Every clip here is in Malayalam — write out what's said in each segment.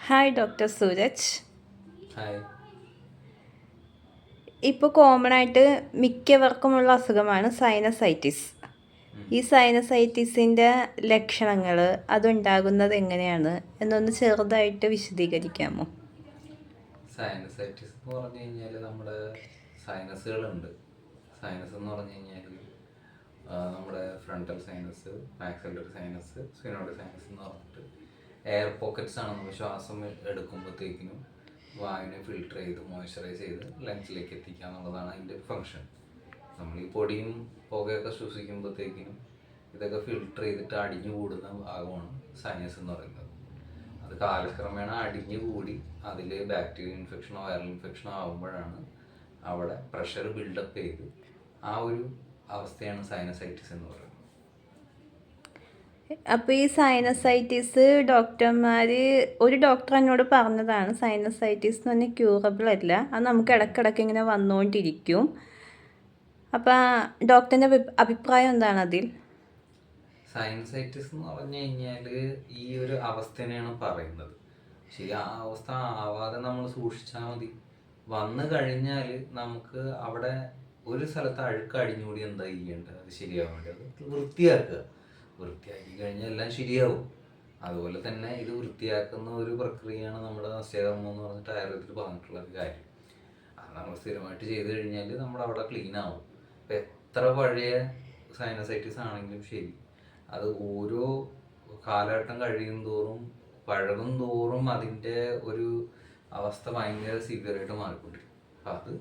Hi doctor Suraj. ഹായ്. ഇപ്പോൾ കോമൺ ആയിട്ട് മിക്കവർക്കുമുള്ള അസുഖമാണ് സൈനസൈറ്റിസ്. ഈ സൈനസൈറ്റിസിൻ്റെ ലക്ഷണങ്ങൾ അതുണ്ടാകുന്നത് എങ്ങനെയാണ് എന്നൊന്ന് ചെറുതായിട്ട് വിശദീകരിക്കാമോ? സൈനസൈറ്റിസ് എന്ന് പറഞ്ഞു കഴിഞ്ഞാൽ നമ്മുടെ സൈനസുകളുണ്ട്. സൈനസ് എന്ന് പറഞ്ഞു കഴിഞ്ഞാൽ നമ്മുടെ frontal sinus, maxillary sinus, sphenoid sinus എന്ന് പറഞ്ഞിട്ട് എയർ പോക്കറ്റ്സ് ആണ്. നമ്മൾ ശ്വാസം എടുക്കുമ്പോഴത്തേക്കിനും വായുവിനെ ഫിൽട്ടർ ചെയ്ത് മോയ്സ്ചറൈസ് ചെയ്ത് ലങ്സിലേക്ക് എത്തിക്കുക എന്നുള്ളതാണ് അതിൻ്റെ ഫങ്ഷൻ. നമ്മൾ ഈ പൊടിയും പുകയൊക്കെ ശ്വസിക്കുമ്പോഴത്തേക്കിനും ഇതൊക്കെ ഫിൽട്ടർ ചെയ്തിട്ട് അടിഞ്ഞു കൂടുന്ന ഭാഗമാണ് സൈനസ് എന്ന് പറയുന്നത്. അത് കാലക്രമേണ അടിഞ്ഞു കൂടി അതിൽ ബാക്ടീരിയൽ ഇൻഫെക്ഷനോ വൈറൽ ഇൻഫെക്ഷനോ ആകുമ്പോഴാണ് അവിടെ പ്രഷർ ബിൽഡപ്പ് ചെയ്ത് ആ ഒരു അവസ്ഥയാണ് സൈനസൈറ്റിസ് എന്ന് പറയുന്നത്. അപ്പോൾ ഈ സൈനസൈറ്റിസ് ഒരു ഡോക്ടർ എന്നോട് പറഞ്ഞതാണ് സൈനസൈറ്റിസ് എന്ന് പറഞ്ഞാൽ ക്യൂറബിൾ അല്ല, അത് നമുക്ക് ഇടയ്ക്കിടയ്ക്ക് ഇങ്ങനെ വന്നുകൊണ്ടിരിക്കും. അപ്പോൾ ഡോക്ടറിൻ്റെ അഭിപ്രായം എന്താണ് അതിൽ? സൈനസൈറ്റിസ് എന്ന് പറഞ്ഞു കഴിഞ്ഞാൽ ഈ ഒരു അവസ്ഥേനെയാണ് പറയുന്നത്. ശരി, ആ അവസ്ഥ ആവാതെ നമ്മൾ സൂക്ഷിച്ചാൽ മതി. വന്നു കഴിഞ്ഞാൽ നമുക്ക് അവിടെ ഒരു സ്ഥലത്ത് അഴുക്ക് അടിഞ്ഞുകൂടി എന്താ ചെയ്യേണ്ടത്? അത് ശരിയാവാൻ വേണ്ടി അത് വൃത്തിയാക്കി കഴിഞ്ഞാൽ എല്ലാം ശരിയാവും. അതുപോലെ തന്നെ ഇത് വൃത്തിയാക്കുന്ന ഒരു പ്രക്രിയയാണ് നമ്മുടെ നസ്യകർമ്മം എന്ന് പറഞ്ഞിട്ട് ആയുർവേദത്തിൽ പറഞ്ഞിട്ടുള്ള ഒരു കാര്യം. അത് നമ്മൾ സ്ഥിരമായിട്ട് ചെയ്ത് കഴിഞ്ഞാൽ നമ്മുടെ അവിടെ ക്ലീൻ ആവും. ഇപ്പം എത്ര പഴയ സൈനസൈറ്റിസ് ആണെങ്കിലും ശരി, അത് ഓരോ കാലഘട്ടം കഴിയും തോറും പഴകും തോറും അതിൻ്റെ ഒരു അവസ്ഥ ഭയങ്കര സിവിയറായിട്ട് മാറിക്കൊണ്ടിരിക്കും. അപ്പം അത്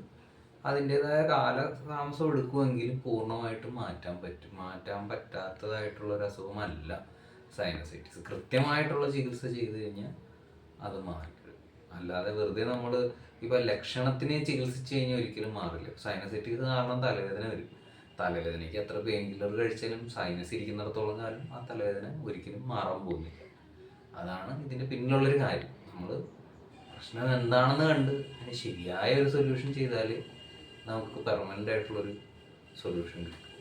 അതിൻ്റെതായ കാലതാമസം എടുക്കുമെങ്കിലും പൂർണ്ണമായിട്ടും മാറ്റാൻ പറ്റാത്തതായിട്ടുള്ള ഒരു അസുഖമല്ല സൈനസൈറ്റിസ്. കൃത്യമായിട്ടുള്ള ചികിത്സ ചെയ്ത് കഴിഞ്ഞാൽ അത് മാറിക്കിടും. അല്ലാതെ വെറുതെ നമ്മൾ ഇപ്പം ലക്ഷണത്തിനെ ചികിത്സിച്ച് കഴിഞ്ഞാൽ ഒരിക്കലും മാറില്ല. സൈനസൈറ്റിസ് കാരണം തലവേദന വരും. തലവേദനയ്ക്ക് എത്ര പെയിൻ കില്ലർ കഴിച്ചാലും സൈനസ് ഇരിക്കുന്നിടത്തോളം കാലം ആ തലവേദന ഒരിക്കലും മാറാൻ പോകുന്നില്ല. അതാണ് ഇതിൻ്റെ പിന്നിലുള്ളൊരു കാര്യം. നമ്മൾ പ്രശ്നം എന്താണെന്ന് കണ്ട് അതിന് ശരിയായ ഒരു സൊല്യൂഷൻ ചെയ്താൽ നമുക്ക് പെർമനൻ്റ് ആയിട്ടുള്ളൊരു സൊല്യൂഷൻ കിട്ടും.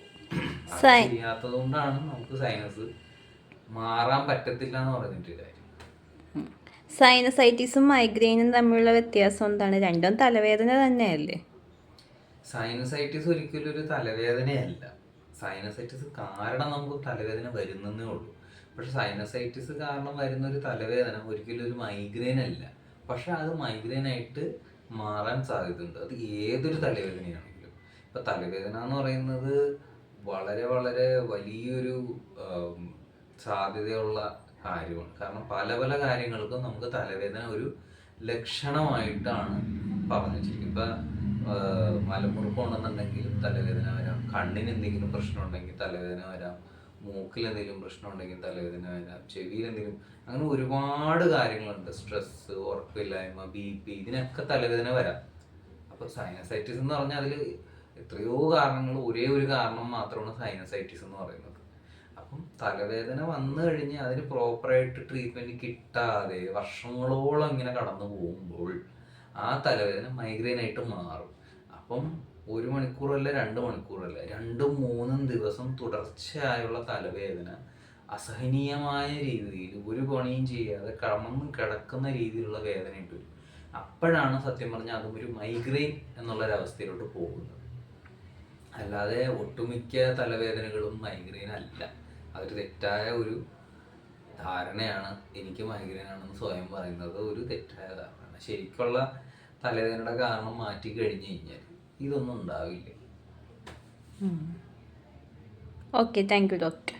ചെയ്യാത്തത് കൊണ്ടാണ് നമുക്ക് സൈനസ് മാറാൻ പറ്റത്തില്ല എന്ന് പറഞ്ഞിട്ട് കാര്യം. സൈനസൈറ്റിസും മൈഗ്രെയിനും തമ്മിലുള്ള വ്യത്യാസം എന്താണ്? രണ്ടും തലവേദന തന്നെയല്ലേ? സൈനസൈറ്റിസ് ഒരിക്കലും ഒരു തലവേദനയല്ല. സൈനസൈറ്റിസ് കാരണം നമുക്ക് തലവേദന വരുന്നേ ഉള്ളൂ. പക്ഷെ സൈനസൈറ്റിസ് കാരണം വരുന്ന ഒരു തലവേദന ഒരിക്കലും ഒരു മൈഗ്രെയിൻ അല്ല. പക്ഷെ അത് മൈഗ്രെയിൻ ആയിട്ട് മാറാൻ സാധ്യതയുണ്ട്. അത് ഏതൊരു തലവേദനയാണെങ്കിലും. ഇപ്പം തലവേദന എന്ന് പറയുന്നത് വളരെ വളരെ വലിയൊരു സാധ്യതയുള്ള കാര്യമാണ്. കാരണം പല പല കാര്യങ്ങൾക്കും നമുക്ക് തലവേദന ഒരു ലക്ഷണമായിട്ടാണ് പറഞ്ഞു വെച്ചിരിക്കുന്നത്. ഇപ്പം മലമുറുക്കം ഉണ്ടെന്നുണ്ടെങ്കിലും തലവേദന വരാം, കണ്ണിന് എന്തെങ്കിലും പ്രശ്നം ഉണ്ടെങ്കിൽ തലവേദന വരാം, മൂക്കിൽ എന്തെങ്കിലും പ്രശ്നം ഉണ്ടെങ്കിൽ തലവേദന വരാം, ചെവിയിൽ എന്തെങ്കിലും, അങ്ങനെ ഒരുപാട് കാര്യങ്ങളുണ്ട്. സ്ട്രെസ്സ്, ഉറക്കമില്ലായ്മ, BP, ഇതിനൊക്കെ തലവേദന വരാം. അപ്പോൾ സൈനസൈറ്റിസ് എന്ന് പറഞ്ഞാൽ അതിൽ എത്രയോ കാരണങ്ങൾ, ഒരേ ഒരു കാരണം മാത്രമാണ് സൈനസൈറ്റിസ് എന്ന് പറയുന്നത്. അപ്പം തലവേദന വന്നു കഴിഞ്ഞ് അതിന് പ്രോപ്പറായിട്ട് ട്രീറ്റ്മെൻറ്റ് കിട്ടാതെ വർഷങ്ങളോളം ഇങ്ങനെ കടന്നു പോകുമ്പോൾ ആ തലവേദന മൈഗ്രെയിനായിട്ട് മാറും. അപ്പം 1 മണിക്കൂറല്ല 2 മണിക്കൂറല്ല 2-3 ദിവസം തുടർച്ചയായുള്ള തലവേദന അസഹനീയമായ രീതിയിൽ ഒരു പണിയും ചെയ്യാതെ കിടക്കുന്ന രീതിയിലുള്ള വേദനയിട്ട് വരും. അപ്പോഴാണ് സത്യം പറഞ്ഞാൽ അതും ഒരു മൈഗ്രെയിൻ എന്നുള്ളൊരവസ്ഥയിലോട്ട് പോകുന്നത്. അല്ലാതെ ഒട്ടുമിക്ക തലവേദനകളും മൈഗ്രെയിൻ അല്ല. അതൊരു തെറ്റായ ഒരു ധാരണയാണ്. എനിക്ക് മൈഗ്രെയിൻ ആണെന്ന് സ്വയം പറയുന്നത് ഒരു തെറ്റായ ധാരണയാണ്. ശരിക്കുള്ള തലവേദനയുടെ കാരണം മാറ്റി കഴിഞ്ഞു കഴിഞ്ഞാൽ ഇതൊന്നും ഉണ്ടാവില്ല. Okay, thank you doctor.